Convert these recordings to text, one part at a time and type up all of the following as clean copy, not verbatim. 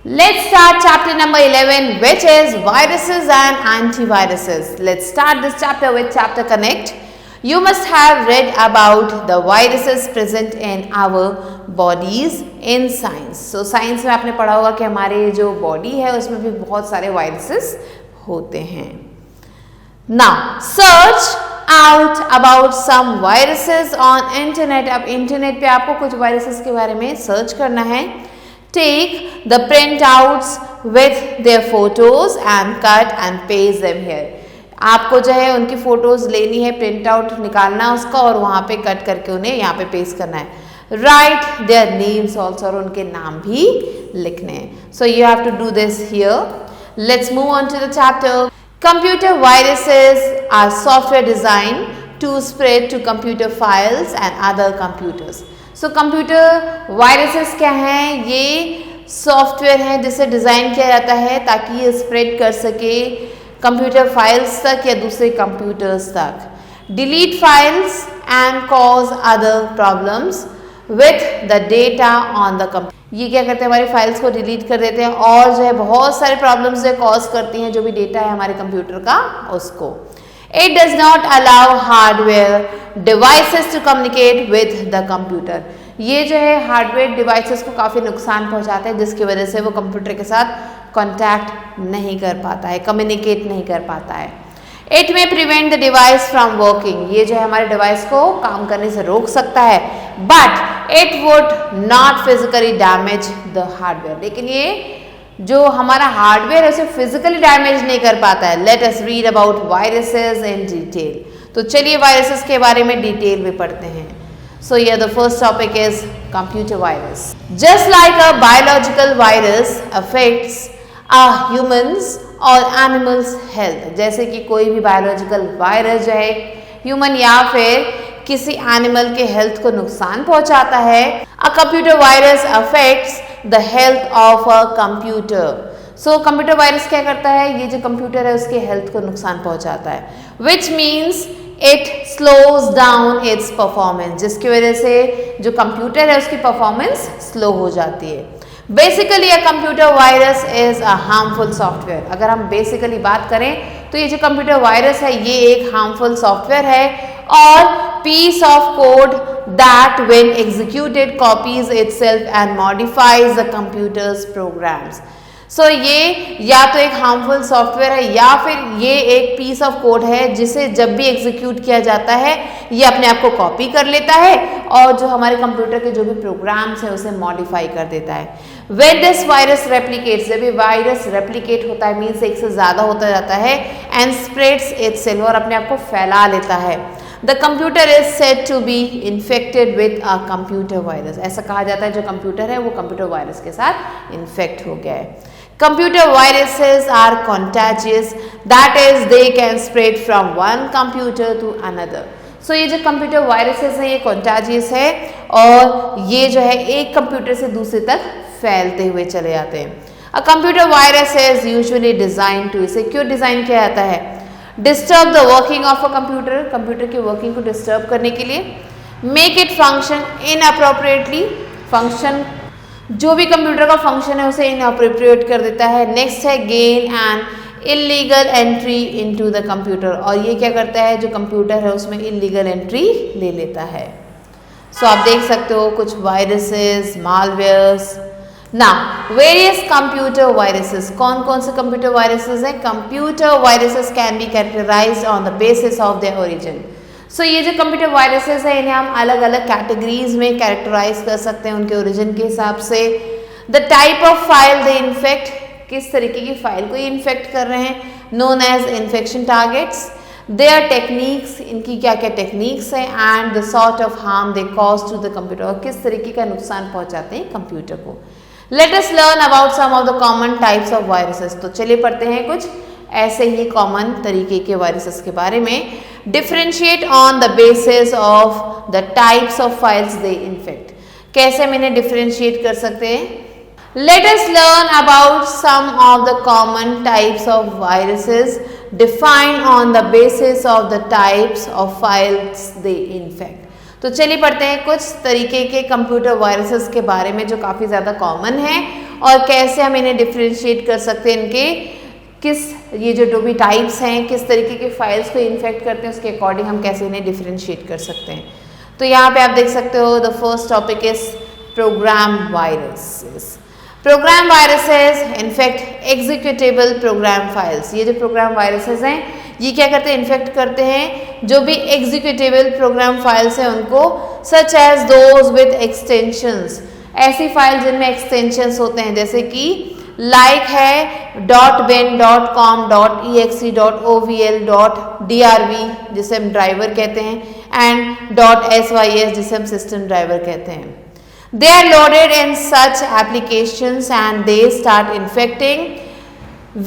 Let's start chapter number 11, which is viruses and antiviruses. Let's start this chapter with chapter connect. You must have read about the viruses present in our bodies in science. So science में आपने पढ़ा होगा कि हमारे जो body है उसमें भी बहुत सारे viruses होते हैं. Now search out about some viruses on internet. अब internet पे आपको कुछ viruses के बारे में search करना है. Take the printouts with their photos and cut and paste them here. आपको जो है उनकी फोटोज लेनी है, प्रिंट आउट निकालना उसका और वहाँ पे कट करके उन्हें यहाँ पे पेस्ट करना है. Write their names also, और उनके नाम भी लिखने हैं. So you have to do this here. Let's move on to the chapter. Computer viruses are software designed to spread to computer files and other computers. So computer viruses क्या हैं? ये software हैं जिसे डिज़ाइन किया जाता है ताकि ये स्प्रेड कर सके कंप्यूटर फाइल्स तक या दूसरे कंप्यूटर्स तक. Delete files and cause other problems with the data on the computer. ये क्या करते हैं? हमारी फाइल्स को डिलीट कर देते हैं और जो है बहुत सारे प्रॉब्लम्स जो कॉज करती हैं जो भी डेटा है हमारे कंप्यूटर का उसको. It does not allow hardware devices to communicate with the computer. ये जो है हार्डवेयर डिवाइसेस को काफ़ी नुकसान पहुंचाते हैं जिसकी वजह से वो कंप्यूटर के साथ कांटेक्ट नहीं कर पाता है, कम्युनिकेट नहीं कर पाता है. It may prevent the device from working. ये जो है हमारे डिवाइस को काम करने से रोक सकता है. But it would not physically damage the hardware. लेकिन ये जो हमारा हार्डवेयर है उसे फिजिकली डैमेज नहीं कर पाता है. Let us read about viruses in detail. तो चलिए वायरसेस के बारे में डिटेल में पढ़ते हैं. सो ये the first topic is computer virus. Just like a biological virus affects humans और एनिमल्स हेल्थ. जैसे कि कोई भी बायोलॉजिकल वायरस जो है ह्यूमन या फिर किसी एनिमल के हेल्थ को नुकसान पहुंचाता है. A computer virus affects the health of a computer. So computer virus क्या करता है? ये जो कंप्यूटर है उसके हेल्थ को नुकसान पहुंचाता है. Which means it slows down it's performance. जिसकी वजह से जो कंप्यूटर है उसकी परफॉर्मेंस स्लो हो जाती है. Basically a computer virus is a harmful software. अगर हम बेसिकली बात करें तो ये जो कंप्यूटर वायरस है ये एक हार्मफुल सॉफ्टवेयर है और piece of code that when executed copies itself and modifies the computer's programs. So ये या तो एक हार्मफुल सॉफ्टवेयर है या फिर ये एक पीस ऑफ कोड है जिसे जब भी एग्जीक्यूट किया जाता है ये अपने आप को कॉपी कर लेता है और जो हमारे कंप्यूटर के जो भी प्रोग्राम्स हैं उसे मॉडिफाई कर देता है. When this virus replicates, जब ये वायरस रेप्लिकेट होता है मीन्स एक से ज़्यादा होता जाता है एंड स्प्रेड्स itself और अपने आप को फैला लेता है. The computer is said to be infected with a computer virus. ऐसा कहा जाता है जो कंप्यूटर है वो कंप्यूटर वायरस के साथ इन्फेक्ट हो गया है. Computer viruses are contagious, that is they can spread from one computer to another. So ये जो कंप्यूटर वायरसेस हैं ये contagious है और ये जो है एक कंप्यूटर से दूसरे तक फैलते हुए चले जाते हैं. A computer virus is usually designed to, इसे क्यों डिज़ाइन किया जाता है? Disturb the working of a computer. Computer की वर्किंग को डिस्टर्ब करने के लिए. Make it function inappropriately. Function जो भी कंप्यूटर का फंक्शन है उसे इनअप्रोप्रिएट कर देता है. नेक्स्ट है gain and illegal entry into the computer. और ये क्या करता है? जो कंप्यूटर है उसमें इलीगल एंट्री ले लेता है. सो आप देख सकते हो कुछ viruses, malwares. Now, various computer viruses. कौन कौन से कंप्यूटर वायरसेस हैं? Computer viruses can be characterized on the basis of their origin. So ये जो कंप्यूटर वायरसेस हैं इन्हें हम अलग अलग कैटेगरीज में कैरेक्टराइज कर सकते हैं उनके ओरिजिन के हिसाब से. The type of file they infect, किस तरीके की फाइल को ये इन्फेक्ट कर रहे हैं, known as infection targets. Their techniques, इनकी क्या क्या टेक्निक्स हैं. And the sort of harm they cause to the computer, और किस तरीके का नुकसान पहुंचाते हैं कंप्यूटर को. Let us learn about some of the common types of viruses. तो चलिए पढ़ते हैं कुछ ऐसे ही कॉमन तरीके के वायरसेस के बारे में. Differentiate on the basis of the types of files they infect. कैसे हम इन्हें डिफ्रेंशिएट कर सकते हैं? Let us learn about some of the common types of viruses defined on the basis of the types of files they infect. तो चलिए पढ़ते हैं कुछ तरीके के कंप्यूटर वायरसेस के बारे में जो काफ़ी ज़्यादा कॉमन है और कैसे हम इन्हें डिफ्रेंशिएट कर सकते हैं, इनके किस ये जो भी टाइप्स हैं किस तरीके के फाइल्स को इन्फेक्ट करते हैं उसके अकॉर्डिंग हम कैसे इन्हें डिफ्रेंशिएट कर सकते हैं। तो यहाँ पे आप देख सकते हो the first topic is program viruses. Program viruses infect executable program files. ये जो प्रोग्राम वायरसेस हैं ये क्या करते हैं, इन्फेक्ट करते हैं जो भी एग्जीक्यूटेबल प्रोग्राम फाइल्स हैं उनको, such as those with extensions. ऐसी फाइल जिनमें एक्सटेंशंस होते हैं जैसे कि लाइक है .bin.com .exe .ovl .drv जिसे हम ड्राइवर कहते हैं एंड .sys जिसे हम सिस्टम ड्राइवर कहते हैं। They are loaded in such applications and they start infecting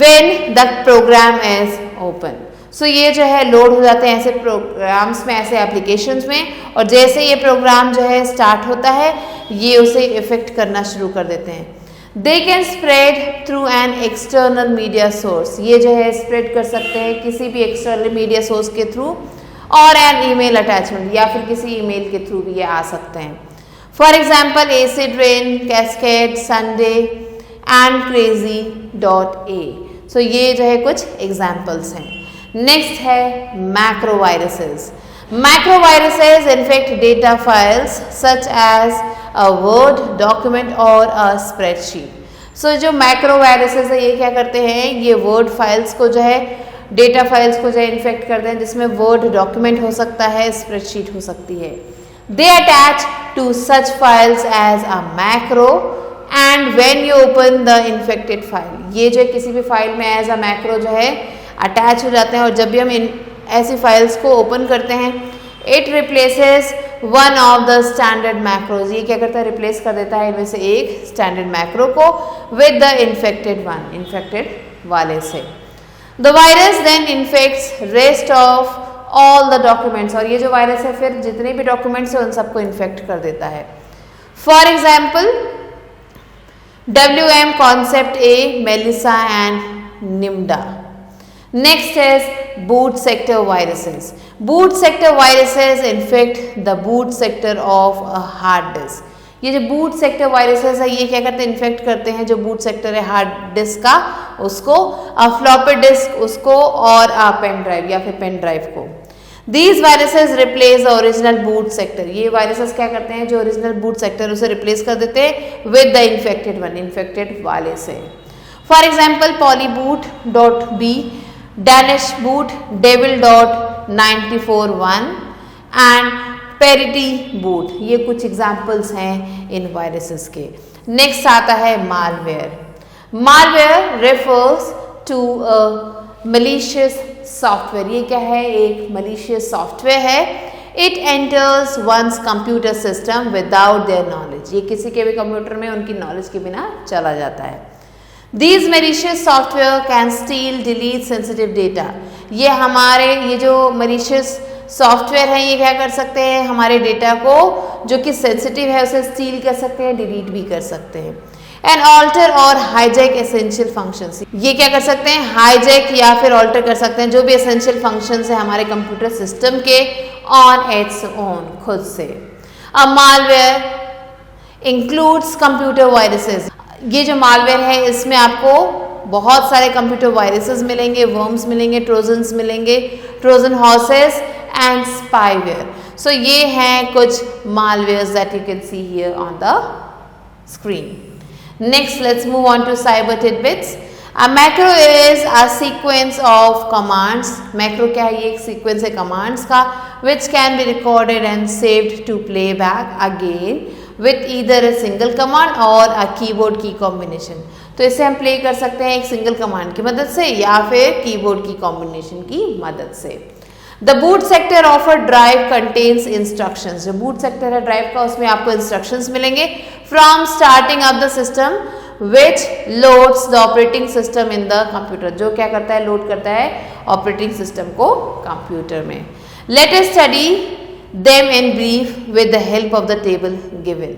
when the program is open. So ये जो है लोड हो जाते हैं ऐसे प्रोग्राम्स में, ऐसे एप्लीकेशंस में, और जैसे ये प्रोग्राम जो है स्टार्ट होता है ये उसे इफेक्ट करना शुरू कर देते हैं। They can spread through an external media source. ये जो है स्प्रेड कर सकते हैं किसी भी एक्सटर्नल मीडिया सोर्स के थ्रू, और एन ईमेल अटैचमेंट या फिर किसी ईमेल के थ्रू भी ये आ सकते हैं। For example acid rain, cascade, Sunday and crazy.a। So ये जो है कुछ एग्जाम्पल्स हैं। नेक्स्ट है macroviruses. Macroviruses infect data files such as a word document और अ स्प्रेडशीट। सो जो मैक्रोवायरसेस है ये क्या करते हैं, ये वर्ड फाइल्स को जो है, डेटा फाइल्स को जो है इन्फेक्ट करते हैं जिसमें वर्ड डॉक्यूमेंट हो सकता है, स्प्रेडशीट हो सकती है। They attach to such files as a macro and when you open the infected file, ये जो किसी भी फाइल में एज अ मैक्रो जो है अटैच हो जाते हैं, और जब भी हम इन ऐसी फाइल्स को ओपन करते हैं it replaces one of the standard macros. ये क्या करता है, रिप्लेस कर देता है इनमें से एक स्टैंडर्ड मैक्रो को with the infected one, infected वाले से। The virus then infects rest of all the documents, और ये जो वायरस है फिर जितने भी डॉक्यूमेंट्स हैं उन सबको इन्फेक्ट कर देता है। For example WM concept A, Melissa and Nimda. Next is boot sector viruses. Boot sector viruses infect the boot sector of a hard disk. ये जो बूट सेक्टर वायरसेस है ये क्या करते हैं, इन्फेक्ट करते हैं जो बूट सेक्टर है हार्ड डिस्क का, उसको, फ्लॉपी डिस्क उसको, और पेन ड्राइव या फिर पेन ड्राइव को। These viruses replace the original boot sector. ये वायरसेस क्या करते हैं, जो ओरिजिनल बूट सेक्टर उसे रिप्लेस कर देते हैं with the infected one, infected वाले से। For example polyboot.b, Danish boot, devil.941 and parity boot. ये कुछ एग्जाम्पल्स हैं इन वायरसेस के। नेक्स्ट आता है malware. Malware refers to malicious software. ये क्या है, एक मलिशियस सॉफ्टवेयर है। It enters once computer system without their knowledge. ये किसी के भी कंप्यूटर में उनकी नॉलेज के बिना चला जाता है। These malicious software can steal, delete sensitive data. ये जो malicious सॉफ्टवेयर है ये क्या कर सकते हैं, हमारे डेटा को जो कि सेंसिटिव है उसे स्टील कर सकते हैं, डिलीट भी कर सकते हैं। एंड ऑल्टर और हाईजैक एसेंशियल फंक्शंस। ये क्या कर सकते हैं, हाईजैक या फिर ऑल्टर कर सकते हैं जो भी एसेंशियल फंक्शंस है हमारे कंप्यूटर सिस्टम के ऑन इट्स ओन, खुद से। अ मालवेयर इंक्लूड्स कंप्यूटर वायरसेस। ये जो मालवेयर है इसमें आपको बहुत सारे कंप्यूटर वायरसेस मिलेंगे, वर्म्स मिलेंगे, ट्रोजन्स मिलेंगे, ट्रोजन हॉर्सेस एंड स्पाईवेयर। सो ये हैं कुछ malwares that you can see here on the screen. Next, let's move on to cyber tidbits. A macro is a sequence of commands. Macro क्या है, ये एक sequence है commands का which can be recorded and saved to playback again with either a single command or a keyboard key combination. तो इसे हम play कर सकते हैं एक single command की मदद से या फिर keyboard की combination की मदद से। The boot sector of a drive contains instructions. जो boot sector है drive का उसमें आपको instructions मिलेंगे from starting up the system which loads the operating system in the computer. जो क्या करता है, load करता है operating system को computer में। Let us study them in brief with the help of the table given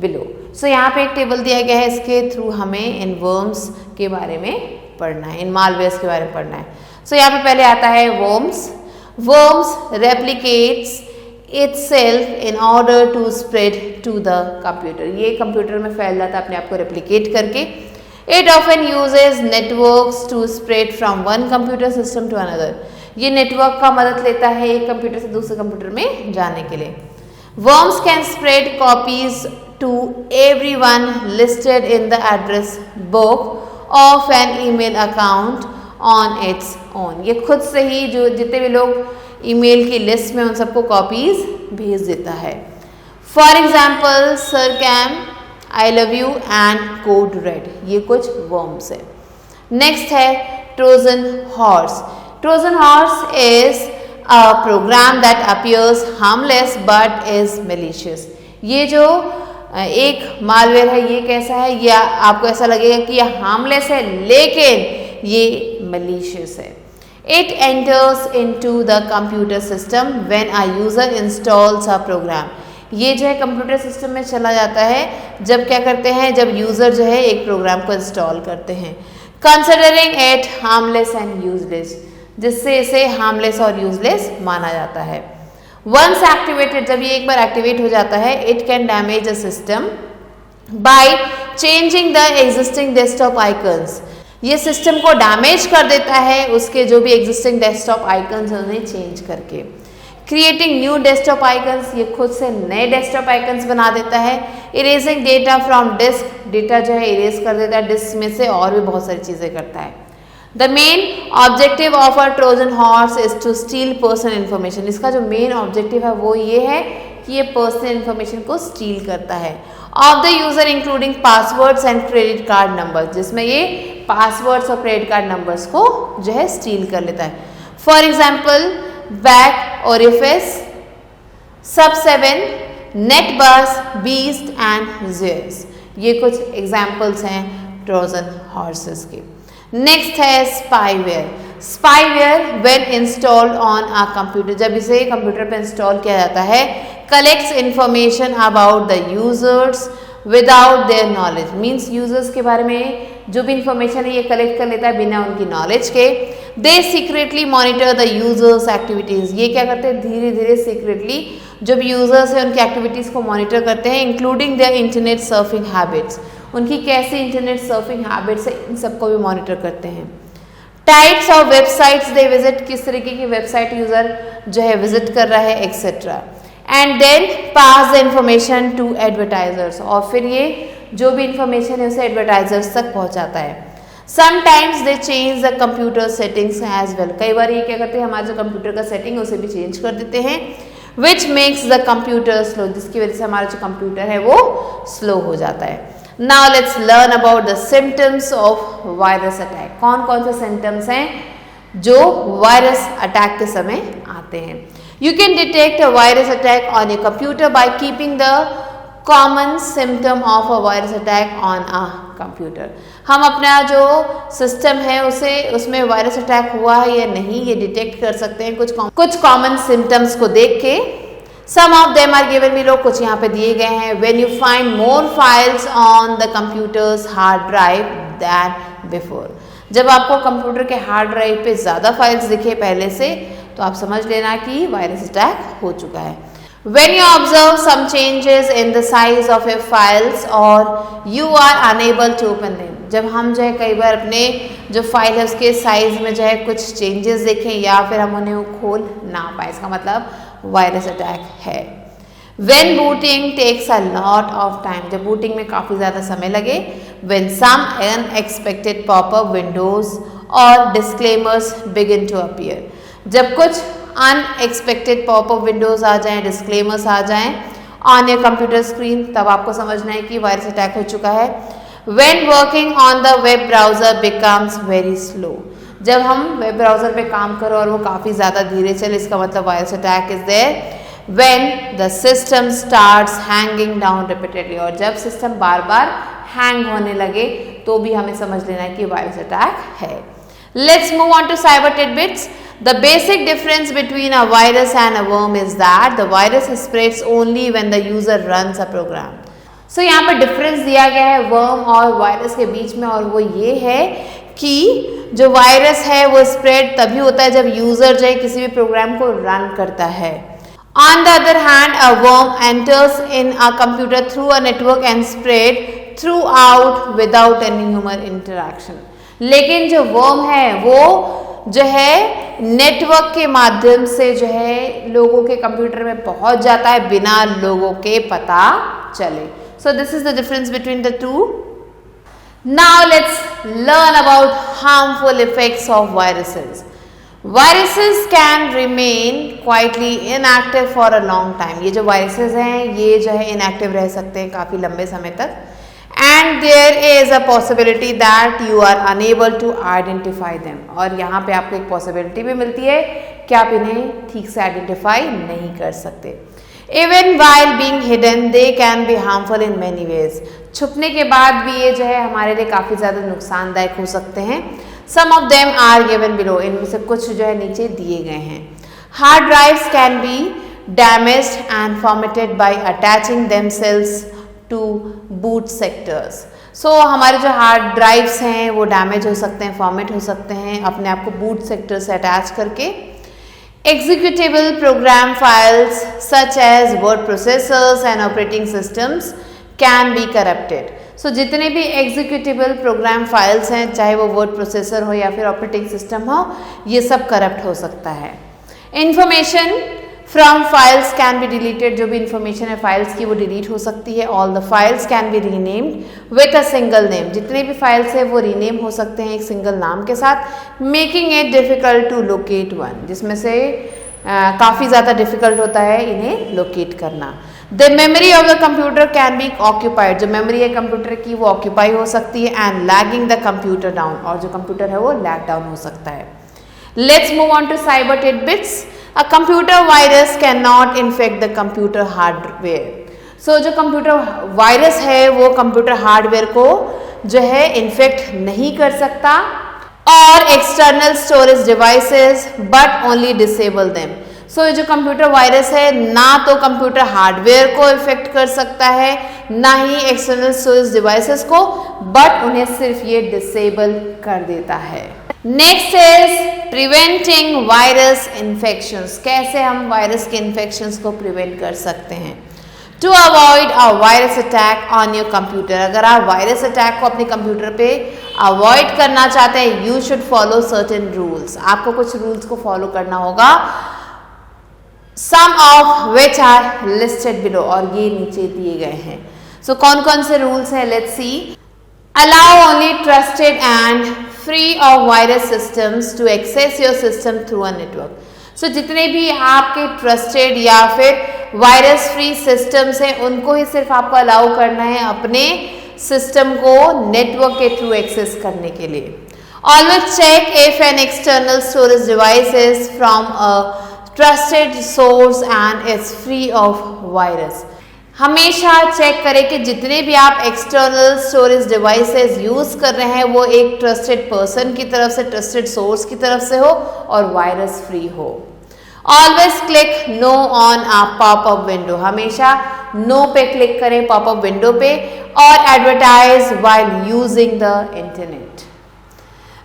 below. So यहाँ पे एक टेबल दिया गया है, इसके थ्रू हमें इन worms के बारे में पढ़ना है, इन malwares के बारे में पढ़ना है। So यहाँ पे पहले आता है worms. Worms replicates itself in order to spread to the computer. ये कंप्यूटर में फैल जाता है अपने आप को रेप्लिकेट करके. It often uses networks to spread from one computer system to another. ये नेटवर्क का मदद लेता है एक कंप्यूटर से दूसरे कंप्यूटर में जाने के लिए. Worms can spread copies to everyone listed in the address book of an email account on its own. ये खुद से ही जो जितने भी लोग ईमेल की लिस्ट में उन सबको कॉपीज भेज देता है. For example Sircam, I love you and Code Red. ये कुछ वर्म्स है. नेक्स्ट है Trojan horse. Trojan horse is a program that appears harmless but is malicious. ये जो एक मालवेयर है ये कैसा है, ये आपको ऐसा लगेगा कि ये हार्मलेस है लेकिन ये malicious है. It enters into the computer system when a user installs a program. ये जो है कंप्यूटर सिस्टम में चला जाता है जब क्या करते हैं, जब यूज़र जो है एक प्रोग्राम को इंस्टॉल करते हैं. Considering it harmless and useless, जिससे इसे हार्मलेस और यूजलेस माना जाता है. वंस एक्टिवेटेड, जब ये एक बार एक्टिवेट हो जाता है, it can damage a system by changing the existing desktop icons. ये सिस्टम को डैमेज कर देता है, उसके जो भी एग्जिस्टिंग डेस्कटॉप आइकन्स हैं उन्हें चेंज करके. क्रिएटिंग न्यू डेस्कटॉप आइकन्स, ये खुद से नए डेस्कटॉप आइकन्स बना देता है. Erasing data from disk, data जो है इरेज कर देता है डिस्क में से, और भी बहुत सारी चीज़ें करता है. The main objective of a Trojan horse is to steal personal information. इसका जो मेन ऑब्जेक्टिव है वो ये है कि ये पर्सनल इन्फॉर्मेशन को स्टील करता है. Of the user including passwords and credit card number, जिसमें ये पासवर्ड्स और क्रेडिट कार्ड नंबर्स को जो है स्टील कर लेता है. For example Back Orifice, Sub Seven, NetBus, Beast and Zeus. ये कुछ एग्जाम्पल्स हैं ट्रोजन हॉर्सेस के. नेक्स्ट है spyware. Spyware when installed on a computer, जब इसे कंप्यूटर पर इंस्टॉल किया जाता है, collects information about the users without their knowledge. Means users के बारे में जो भी इंफॉर्मेशन है ये कलेक्ट कर लेता है बिना उनकी नॉलेज के. They secretly monitor the users activities. ये क्या करते हैं, धीरे धीरे सीक्रेटली जो भी यूजर्स हैं उनकी एक्टिविटीज़ को मॉनिटर करते हैं, including there internet surfing habits. उनकी कैसी इंटरनेट सर्फिंग हैबिट्स है इन सबको भी मॉनिटर करते हैं. Types of websites they visit, किस तरीके की वेबसाइट यूज़र जो है विजिट कर रहा है etcetera. And then pass the information to advertisers, और फिर ये जो भी इंफॉर्मेशन है उसे एडवर्टाइजर्स तक पहुंचाता है. Sometimes they change the computer settings as well. कई बार ये क्या करते हैं, हमारा जो कंप्यूटर का सेटिंग है उसे भी चेंज कर देते हैं. Which makes the computer slow, जिसकी वजह से हमारा जो कंप्यूटर है वो स्लो हो जाता है. Now let's learn about the symptoms of virus attack. कौन कौन से symptoms हैं जो वायरस अटैक के समय आते हैं. You can detect a virus attack on your computer by keeping the common symptom of a virus attack on a computer. हम अपना जो सिस्टम है उसमें वायरस अटैक हुआ है या नहीं ये डिटेक्ट कर सकते हैं कुछ कॉमन सिम्टम्स को देख के. Some of them are given below, कुछ यहाँ पे दिए गए हैं. When you find more files on the computer's hard drive than before. जब आपको कंप्यूटर के हार्ड ड्राइव पे ज़्यादा फाइल्स दिखे पहले से तो आप समझ लेना कि वायरस अटैक हो चुका है. When you observe some changes in the size of your files or you are unable to open them. जब हम जो है कई बार अपने जो फाइल है उसके साइज में जो है कुछ चेंजेस देखें या फिर हम उन्हें खोल ना पाए, इसका मतलब वायरस अटैक है. When booting takes a lot of time, जब बूटिंग में काफ़ी ज़्यादा समय लगे. When some unexpected pop-up windows or disclaimers begin to appear, जब कुछ अनएक्सपेक्टेड पॉपअप विंडोज आ जाएं, डिस्क्लेमर्स आ जाएं ऑन योर कंप्यूटर स्क्रीन, तब आपको समझना है कि वायरस अटैक हो चुका है. When working on the web browser becomes very slow, जब हम वेब ब्राउज़र पे काम करो और वो काफ़ी ज़्यादा धीरे चले, इसका मतलब virus attack is there. When the system starts hanging down repeatedly, और जब सिस्टम बार बार हैंग होने लगे तो भी हमें समझ लेना है कि वायरस अटैक है. Let's move on to cyber tidbits. The basic difference between a virus and a worm is that the virus spreads only when the user runs a program. So यहाँ पर डिफरेंस दिया गया है worm और virus के बीच में, और वो ये है कि जो वायरस है वो स्प्रेड तभी होता है जब यूज़र जो है किसी भी प्रोग्राम को रन करता है, On the other hand, a worm enters in a computer through a network and spread throughout without any human interaction. लेकिन जो वर्म है वो जो है नेटवर्क के माध्यम से जो है लोगों के कंप्यूटर में पहुंच जाता है बिना लोगों के पता चले. So this is the difference between the two. Now let's learn about harmful effects of viruses. Viruses can remain quietly inactive for a long time. ये जो viruses हैं ये जो है inactive रह सकते हैं काफ़ी लंबे समय तक. And there is a possibility that you are unable to identify them. और यहाँ पे आपको एक possibility भी मिलती है कि आप इन्हें ठीक से identify नहीं कर सकते. Even while being hidden, they can be harmful in many ways. छुपने के बाद भी ये जो है हमारे लिए काफ़ी ज़्यादा नुकसानदायक हो सकते हैं. Some of them are given below. इनमें से कुछ जो है नीचे दिए गए हैं. Hard drives can be damaged and formatted by attaching themselves to boot sectors. So हमारे जो हार्ड ड्राइव्स हैं वो डैमेज हो सकते हैं, फॉर्मेट हो सकते हैं अपने आप को बूट सेक्टर से अटैच करके. Executable program files such as word processors and operating systems can be corrupted. So जितने भी executable program files हैं चाहे वो word processor हो या फिर operating system हो ये सब corrupt हो सकता है. Information from files can be deleted. जो भी information है files की वो delete हो सकती है. All the files can be renamed with a single name. जितने भी files है वो rename हो सकते हैं एक single नाम के साथ, making it difficult to locate one. जिसमें से काफ़ी ज़्यादा difficult होता है इन्हें locate करना. The memory of the computer can be occupied. जो memory है कंप्यूटर की वो occupy हो सकती है and lagging the computer down. और जो कंप्यूटर है वो lag down हो सकता है. Let's move on to cyber tidbits. A computer virus cannot infect the computer hardware. So जो कंप्यूटर वायरस है वो कंप्यूटर हार्डवेयर को जो है इन्फेक्ट नहीं कर सकता और external storage devices but only disable them. So जो कंप्यूटर वायरस है ना तो कंप्यूटर हार्डवेयर को इफेक्ट कर सकता है ना ही एक्सटर्नल स्टोरेज डिवाइसेस को, बट उन्हें सिर्फ ये डिसेबल कर देता है. Next is preventing virus infections. कैसे हम वायरस के इन्फेक्शंस को प्रिवेंट कर सकते हैं? To avoid a virus attack on your computer. अगर आप वायरस अटैक को अपने कंप्यूटर पे अवॉइड करना चाहते हैं you should follow certain rules. आपको कुछ रूल्स को फॉलो करना होगा. Some of which are listed below. और ये नीचे दिए गए हैं. सो कौन कौन से रूल्स हैं let's see. Allow only trusted and free of virus systems to access your system through a network. So जितने भी आपके ट्रस्टेड या फिर वायरस फ्री सिस्टम्स हैं उनको ही सिर्फ आपको अलाउ करना है अपने सिस्टम को नेटवर्क के थ्रू एक्सेस करने के लिए. Always check if an external storage device is from a trusted source and is free of virus. हमेशा चेक करें कि जितने भी आप एक्सटर्नल स्टोरेज डिवाइसेस यूज़ कर रहे हैं वो एक ट्रस्टेड पर्सन की तरफ से, ट्रस्टेड सोर्स की तरफ से हो और वायरस फ्री हो. Always click no on a popup window. हमेशा नो पे क्लिक करें पॉपअप विंडो पे. Or advertise while using the internet.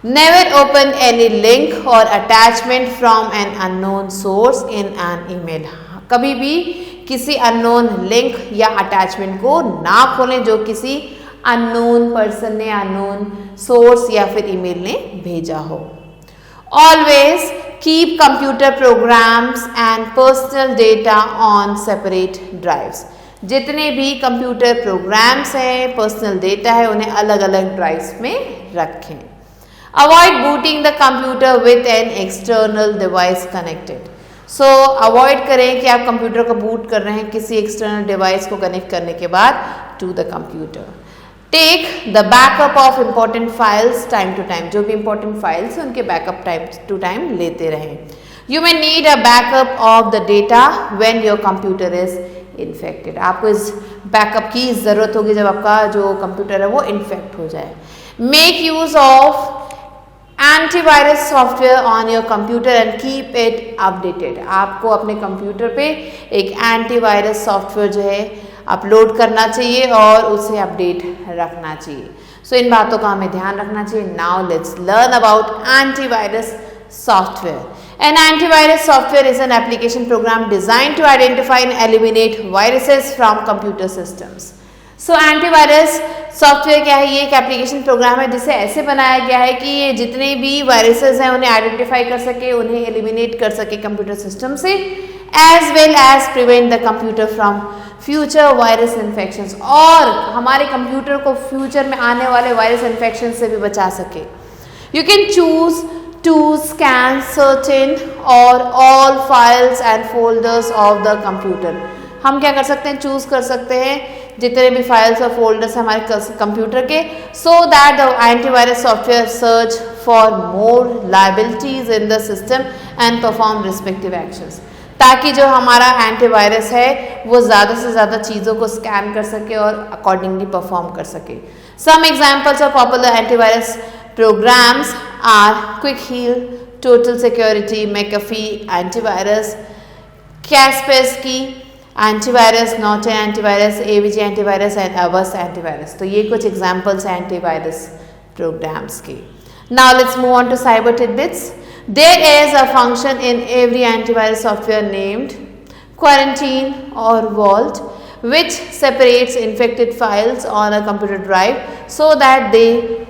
Never open any link or attachment from an unknown source in an email. कभी भी किसी unknown link या attachment को ना खोलें जो किसी अननोन पर्सन ने, अननोन सोर्स या फिर ईमेल ने भेजा हो. Always keep computer programs and personal data on separate drives. जितने भी कंप्यूटर प्रोग्राम्स हैं, पर्सनल डेटा है, उन्हें अलग अलग ड्राइव्स में रखें. Avoid booting the computer with an external device connected. So avoid करें कि आप कंप्यूटर को बूट कर रहे हैं किसी एक्सटर्नल डिवाइस को कनेक्ट करने के बाद to the computer. Take the backup of important files time to time. जो भी इंपॉर्टेंट फाइल्स हैं उनके बैकअप टाइम टू टाइम लेते रहें. You may need a backup of the data when your computer is infected. आपको इस backup की ज़रूरत होगी जब आपका जो कंप्यूटर है वो इन्फेक्ट हो जाए. Make use of antivirus software on your computer and keep it updated. आपको अपने कंप्यूटर पे एक एंटीवायरस सॉफ्टवेयर जो है अपलोड करना चाहिए और उसे अपडेट रखना चाहिए. सो इन बातों का हमें ध्यान रखना चाहिए. Now let's learn about antivirus software. An antivirus software is an application program designed to identify and eliminate viruses from computer systems. So antivirus software क्या है, ये एक एप्लीकेशन प्रोग्राम है जिसे ऐसे बनाया गया है कि ये जितने भी वायरसेस हैं उन्हें आइडेंटिफाई कर सके, उन्हें एलिमिनेट कर सके कंप्यूटर सिस्टम से, as well as prevent the computer from future virus infections, और हमारे कंप्यूटर को फ्यूचर में आने वाले वायरस इन्फेक्शन से भी बचा सके. You can choose to scan certain or all files and folders of the computer. हम क्या कर सकते हैं, चूज कर सकते हैं जितने भी फाइल्स और फोल्डर्स हमारे कंप्यूटर के, so that the antivirus software search for more liabilities in the system and perform respective actions. ताकि जो हमारा एंटीवायरस है वो ज़्यादा से ज़्यादा चीज़ों को स्कैन कर सके और अकॉर्डिंगली परफॉर्म कर सके. Some examples of popular antivirus programs are Quick Heal, Total Security, McAfee Antivirus, Kaspersky Antivirus, Norton Antivirus, AVG Antivirus and Avast Antivirus. तो ये कुछ examples हैं antivirus programs के. Now let's move on to cyber tidbits. There is a function in every antivirus software named quarantine or vault, which separates infected files on a computer drive so that they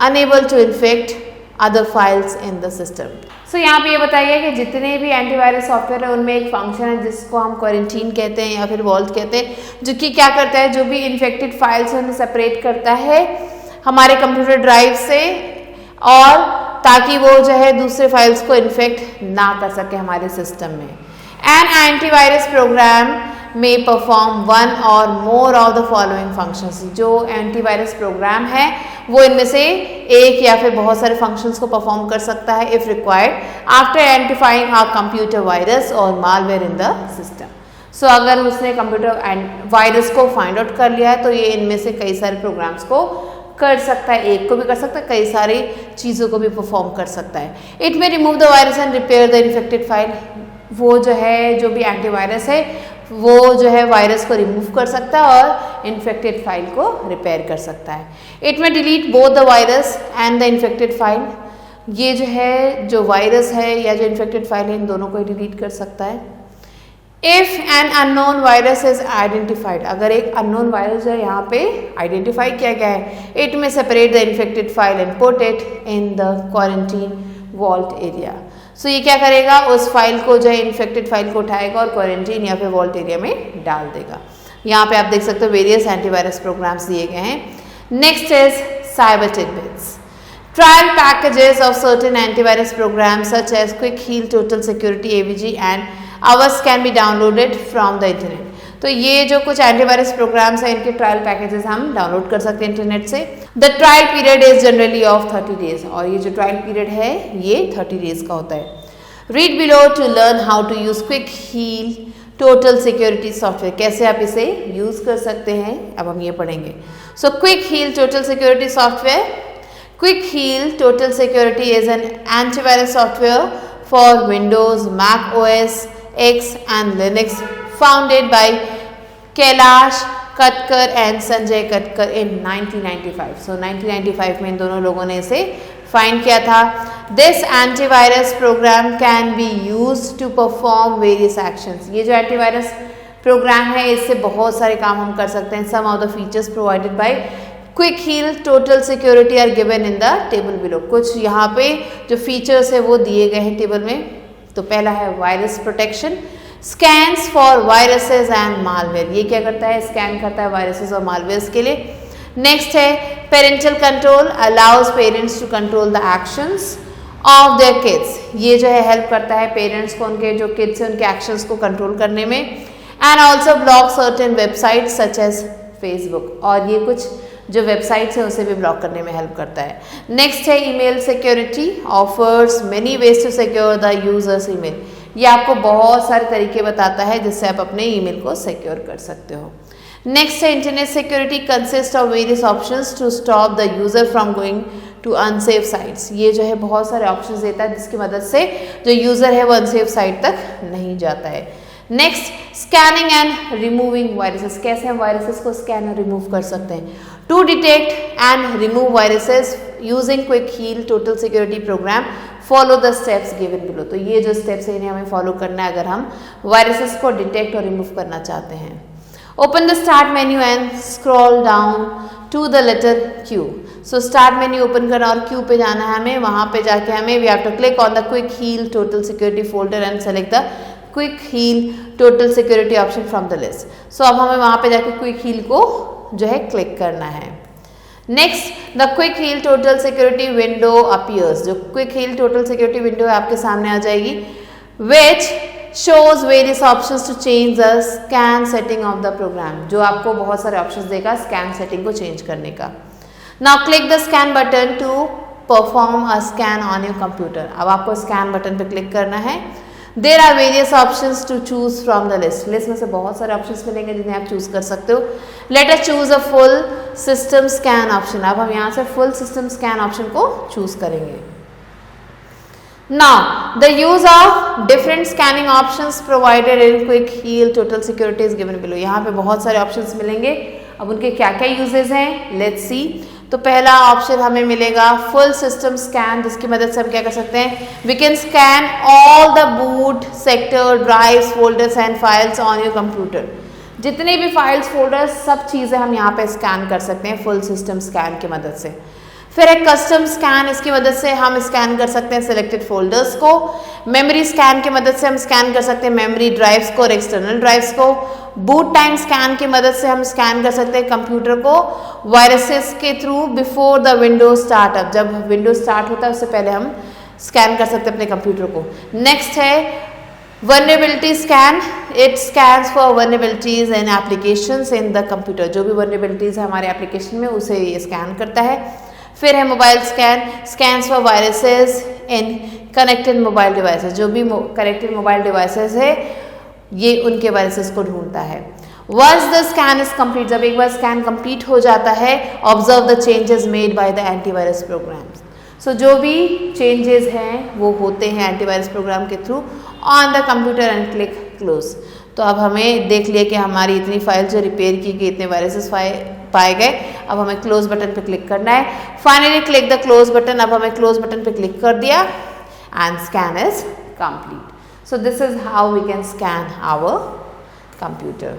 unable to infect other files in the system. So यहाँ पे ये बताया गया कि जितने भी antivirus software है उनमें एक फंक्शन है जिसको हम क्वारंटीन कहते हैं या फिर वॉल्ट कहते हैं, जो कि क्या करता है, जो भी इन्फेक्टेड फाइल्स है उन्हें सेपरेट करता है हमारे कंप्यूटर ड्राइव से, और ताकि वो जो है दूसरे फाइल्स को इन्फेक्ट ना कर सके हमारे सिस्टम में. एन एंटीवायरस प्रोग्राम में परफॉर्म वन और more of the following functions. जो एंटीवायरस प्रोग्राम है वो इनमें से एक या फिर बहुत सारे फंक्शंस को परफॉर्म कर सकता है if required after identifying a computer virus और मालवेयर इन द सिस्टम. सो अगर उसने कंप्यूटर वायरस को फाइंड आउट कर लिया है तो ये इनमें से कई सारे प्रोग्राम्स को कर सकता है, एक को भी कर सकता है, कई सारी चीज़ों को भी परफॉर्म कर सकता है. इट में remove the virus and repair the infected file. वो जो है, जो भी एंटीवायरस है वो जो है वायरस को रिमूव कर सकता है और इन्फेक्टेड फाइल को रिपेयर कर सकता है. इट में delete both the virus and the infected file. ये जो है, जो वायरस है या जो इन्फेक्टेड फाइल है, इन दोनों को डिलीट कर सकता है. If an unknown virus is identified, अगर एक अननोन वायरस है यहाँ पे आइडेंटिफाई किया गया है, it may separate the infected file and put it in the quarantine vault area. So ये क्या करेगा, उस फाइल को जो है इन्फेक्टेड फाइल को उठाएगा और क्वारंटीन या फिर वॉल्ट एरिया में डाल देगा. यहाँ पे आप देख सकते हो वेरियस एंटीवायरस प्रोग्राम्स दिए गए हैं. Next is cyber titbits. Trial packages of certain antivirus programs such as Quick Heal, Total Security, AVG and Avast can be downloaded from the internet. तो ये जो कुछ एंटीवायरस प्रोग्राम्स हैं इनके ट्रायल पैकेजेस हम डाउनलोड कर सकते हैं इंटरनेट से. The trial period is generally of 30 days, और ये जो ट्रायल पीरियड है ये 30 days का होता है. Read below to learn how to use Quick Heal Total Security software. कैसे आप इसे यूज कर सकते हैं अब हम ये पढ़ेंगे. So Quick Heal Total Security software. Quick Heal Total Security is an antivirus software for Windows, Mac OS X and Linux, founded by Kailash Katkar and Sanjay Katkar in 1995. So 1995 में इन दोनों लोगों ने इसे फाइंड किया था. This antivirus program can be used to perform various actions. ये जो antivirus program है इससे बहुत सारे काम हम कर सकते हैं. Some of the features provided by Quick Heal Total Security are given in the table below. कुछ यहाँ पे जो फीचर्स है वो दिए गए हैं टेबल में. तो पहला है virus protection. Scans for viruses and malware. ये क्या करता है, स्कैन करता है वायरसेस और मालवेयर्स के लिए. नेक्स्ट है parental control. Allows parents to control the actions of their kids. ये जो है हेल्प करता है पेरेंट्स को उनके जो किड्स हैं उनके एक्शंस को कंट्रोल करने में. And also block certain website such as Facebook. और ये कुछ जो वेबसाइट्स हैं उसे भी ब्लॉक करने में हेल्प करता है. नेक्स्ट है email security. Offers many ways to secure the user's email. ये आपको बहुत सारे तरीके बताता है जिससे आप अपने ईमेल को सिक्योर कर सकते हो. नेक्स्ट है internet security. Consist of various options to stop the user from going to unsafe sites. ये जो है बहुत सारे ऑप्शंस देता है जिसकी मदद से जो यूजर है वो अनसेफ साइट तक नहीं जाता है. Next scanning and removing viruses. कैसे हम वायरसेस को स्कैन और रिमूव कर सकते हैं. To detect and remove viruses using Quick Heal Total Security program follow the steps given below. तो ये जो स्टेप्स है इन्हें हमें फॉलो करना है अगर हम वायरसेस को डिटेक्ट और रिमूव करना चाहते हैं। Open the start menu and scroll down to the letter Q। So start menu open करना और Q पे जाना है हमें, वहाँ पे जाके हमें we have to click on the Quick Heal Total Security folder and select the Quick Heal Total Security option from the list. So अब हमें वहाँ पे जाके क्विक हील को जो है क्लिक करना है। Next the Quick Heal Total Security window appears. जो Quick Heal Total Security window है आपके सामने आ जाएगी, which shows various options to change the scan setting of the program. जो आपको बहुत सारे ऑप्शंस देगा स्कैन सेटिंग को चेंज करने का। Now click the scan button to perform a scan on your computer. अब आपको स्कैन बटन पे क्लिक करना है। There are various options to choose from the list. List में से बहुत सारे ऑप्शंस मिलेंगे जिन्हें आप चूज कर सकते हो। Let us choose a full system scan option. अब हम यहाँ से फुल सिस्टम स्कैन ऑप्शन को चूज करेंगे। Now the use of different scanning options provided in Quick Heal Total Security is given below. यहाँ पे बहुत सारे ऑप्शंस मिलेंगे, अब उनके क्या क्या यूजेस हैं लेट्स सी। तो पहला ऑप्शन हमें मिलेगा फुल सिस्टम स्कैन, जिसकी मदद से हम क्या कर सकते हैं, we can scan all the boot sector drives folders and files on your computer. जितने भी फाइल्स फोल्डर्स सब चीज़ें हम यहाँ पे स्कैन कर सकते हैं फुल सिस्टम स्कैन की मदद से। फिर एक कस्टम स्कैन, इसकी मदद से हम स्कैन कर सकते हैं सिलेक्टेड फोल्डर्स को। मेमोरी स्कैन की मदद से हम स्कैन कर सकते हैं मेमोरी ड्राइव्स को और एक्सटर्नल ड्राइव्स को। बूट टाइम स्कैन की मदद से हम स्कैन कर सकते हैं कंप्यूटर को वायरसेस के through before the window startup. जब विंडो स्टार्ट होता है उससे पहले हम स्कैन कर सकते हैं अपने कंप्यूटर को। नेक्स्ट है vulnerability scan, it scans for vulnerabilities in applications in the computer। जो भी vulnerabilities है हमारे एप्लीकेशन में उसे ये स्कैन करता है। फिर है mobile scan, scans for viruses in connected mobile devices। जो भी कनेक्टेड मोबाइल डिवाइसेस है ये उनके वायरसेस को ढूंढता है। Once the scan is complete, जब एक बार स्कैन कंप्लीट हो जाता है, observe the changes made by the antivirus programs। सो जो भी चेंजेस हैं वो होते हैं एंटीवायरस प्रोग्राम के through on the computer and click close. तो अब हमें देख लिया कि हमारी इतनी फाइल जो रिपेयर की गई, इतने वायरसेस पाए गए। अब हमें क्लोज बटन पे क्लिक करना है। Finally click the close button. अब हमें क्लोज बटन पे क्लिक कर दिया and scan is complete. So this is how we can scan our computer.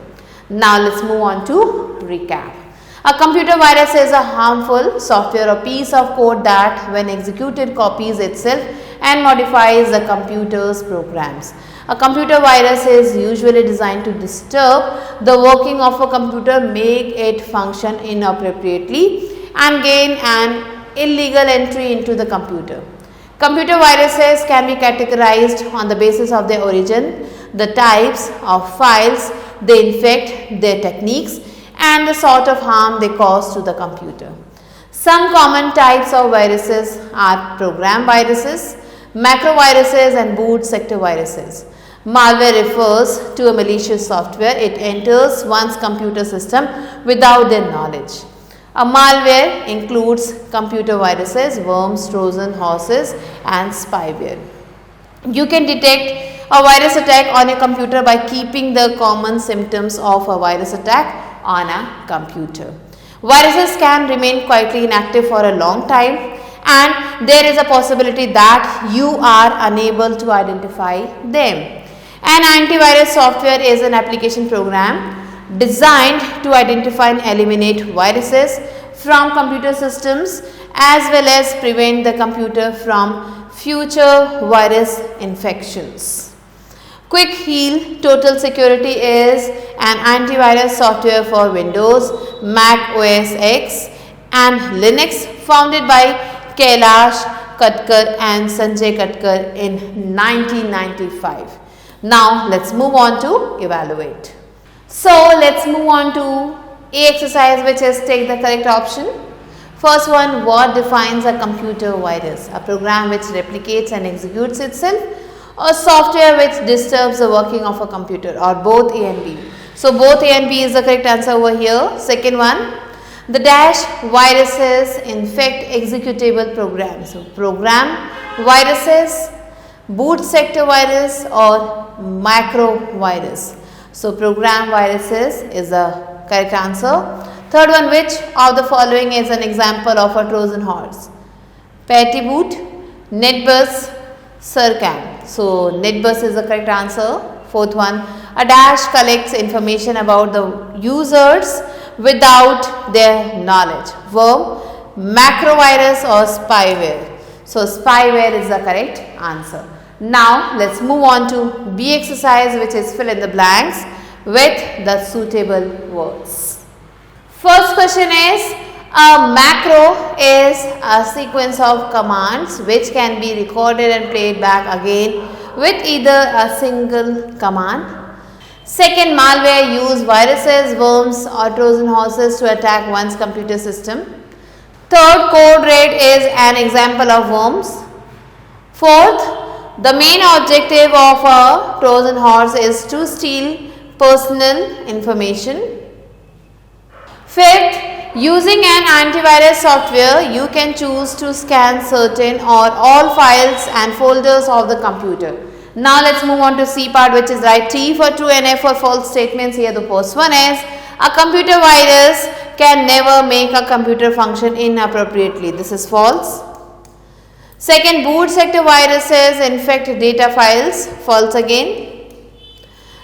Now let's move on to recap. A computer virus is a harmful software or piece of code that, when executed, copies itself and modifies the computer's programs. A computer virus is usually designed to disturb the working of a computer, make it function inappropriately, and gain an illegal entry into the computer. Computer viruses can be categorized on the basis of their origin, the types of files they infect, their techniques, and the sort of harm they cause to the computer. Some common types of viruses are program viruses, macroviruses, and boot sector viruses. Malware refers to a malicious software. It enters one's computer system without their knowledge. A malware includes computer viruses, worms, Trojan horses, and spyware. You can detect a virus attack on a computer by keeping the common symptoms of a virus attack on a computer. Viruses can remain quietly inactive for a long time, and there is a possibility that you are unable to identify them. An antivirus software is an application program designed to identify and eliminate viruses from computer systems as well as prevent the computer from future virus infections. Quick Heal Total Security is an antivirus software for Windows, Mac OS X, and Linux, founded by Kailash Katkar and Sanjay Katkar in 1995. Now let's move on to evaluate. So let's move on to a exercise, which is take the correct option. First one, what defines a computer virus? A program which replicates and executes itself, or software which disturbs the working of a computer, or both A and B. So both A and B is the correct answer over here. Second one, the dash viruses infect executable programs. So program viruses, boot sector virus, or macro virus. So program viruses is the correct answer. Third one, which of the following is an example of a Trojan horse? Pettiboot, NetBus, Circam. So NetBus is the correct answer. Fourth one, a dash collects information about the users without their knowledge. Verb, macrovirus or spyware. So spyware is the correct answer. Now let's move on to B exercise, which is fill in the blanks with the suitable words. First question is, a macro is a sequence of commands which can be recorded and played back again with either a single command. Second, malware use viruses, worms or Trojan horses to attack one's computer system. Third, code red is an example of worms. Fourth, the main objective of a Trojan horse is to steal personal information. Fifth, using an antivirus software, you can choose to scan certain or all files and folders of the computer. Now let's move on to C part, which is right. T for true and F for false statements. Here the first one is, a computer virus can never make a computer function inappropriately. This is false. Second, boot sector viruses infect data files. False again.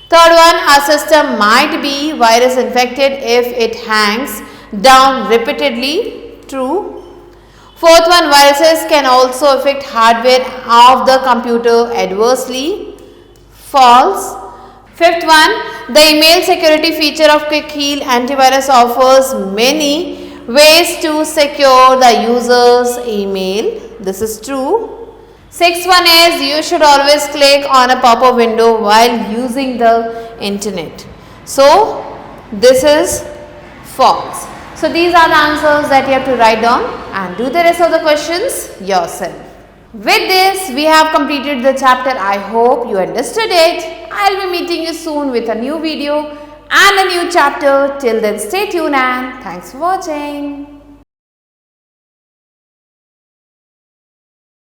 Third one, a system might be virus infected if it hangs down repeatedly. True. Fourth one, viruses can also affect hardware of the computer adversely. False. Fifth one, the email security feature of Quick Heal antivirus offers many ways to secure the user's email. This is true. Sixth one is, you should always click on a pop-up window while using the internet. So this is false. So these are the answers that you have to write down and do the rest of the questions yourself. With this, we have completed the chapter. I hope you understood it. I'll be meeting you soon with a new video and a new chapter. Till then, stay tuned and thanks for watching.